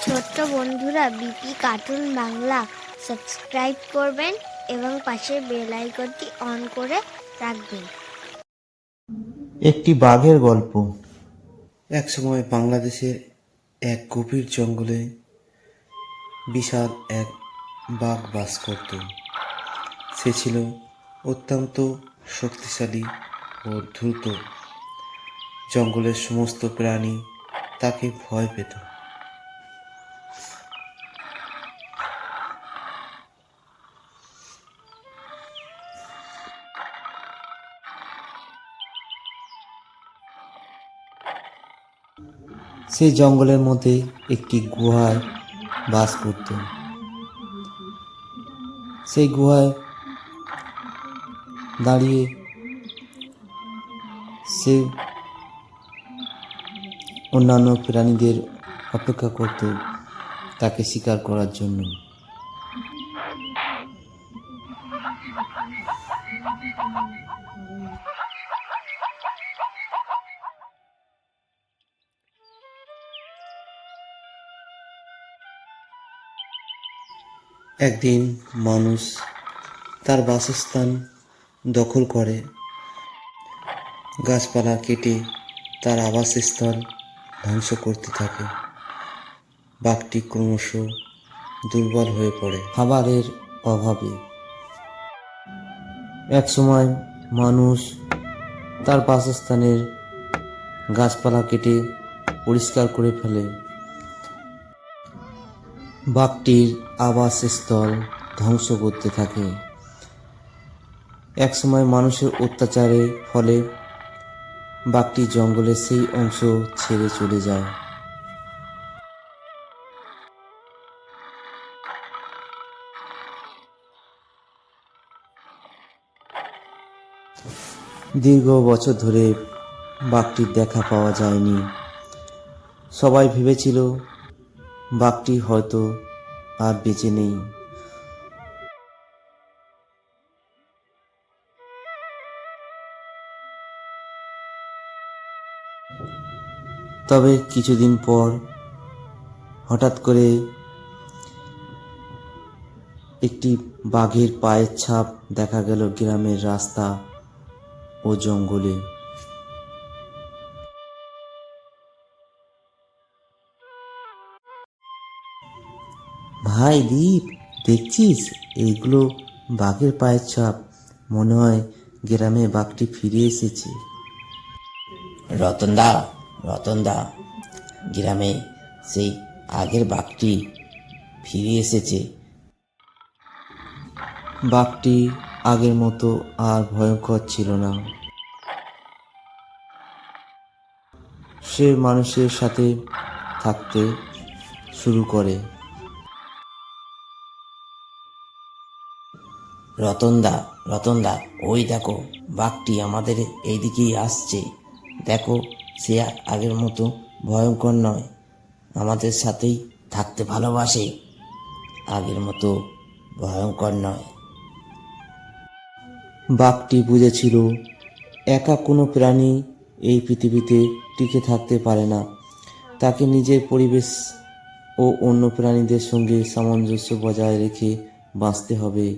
ছোট্ট বন্ধুরা, BP cartoon Bangla subscribe করবেন এবং পাশের বেল আইকনটি অন করে রাখবেন। একটি বাঘের গল্প। একসময় বাংলাদেশের এক গভীর জঙ্গলে বিশাল এক বাঘ বাস করত। সে ছিল অত্যন্ত শক্তিশালী ও দ্রুত। জঙ্গলের সমস্ত প্রাণী তাকে ভয় পেত। সেই জঙ্গলের মধ্যে একটি গুহায় বাস করত। সেই গুহায় দাঁড়িয়ে সে অন্যান্য প্রাণীদের অপেক্ষা করত তাকে শিকার করার জন্য। একদিন মানুষ তার বাসস্থান দখল করে, গাছপালা কেটে তার আবাসস্থল ধ্বংস করতে থাকে। বাঘটি ক্রমশ দুর্বল হয়ে পড়ে খাবারের অভাবে। একসময় মানুষ তার বাসস্থানের গাছপালা কেটে পরিষ্কার করে ফেলে। বাঘটির আবাসস্থল ধ্বংস করতে থাকে। একসময় মানুষের অত্যাচারের ফলে বাঘটি জঙ্গলের সেই অংশ ছেড়ে চলে যায়। দীর্ঘ বছর ধরে বাঘটির দেখা পাওয়া যায়নি। সবাই ভেবেছিল বাঘটি হয়তো আর বেঁচে নেই। তবে কিছুদিন পর হঠাৎ করে একটি বাঘের পায়ের ছাপ দেখা গেল গ্রামের রাস্তা ও জঙ্গলে। ভাই দীপ, দেখছিস এইগুলো বাঘের পায়ের ছাপ? মনে হয় গ্রামে বাঘটি ফিরে এসেছে। রতনদা, রতনদা, গ্রামে সেই আগের বাঘটি ফিরে এসেছে। বাঘটি আগের মতো আর ভয়ঙ্কর ছিল না। সে মানুষের সাথে থাকতে শুরু করে। রতনদা, রতনদা, ওই দেখো বাঘটি আমাদের এইদিকেই আসছে। দেখো, সে আগের মতো ভয়ঙ্কর নয়, আমাদের সাথেই থাকতে ভালোবাসে, আগের মতো ভয়ঙ্কর নয়। বাঘটি বুঝেছিল একা কোনো প্রাণী এই পৃথিবীতে টিকে থাকতে পারে না। তাকে নিজের পরিবেশ ও অন্য প্রাণীদের সঙ্গে সামঞ্জস্য বজায় রেখে বাঁচতে হবে।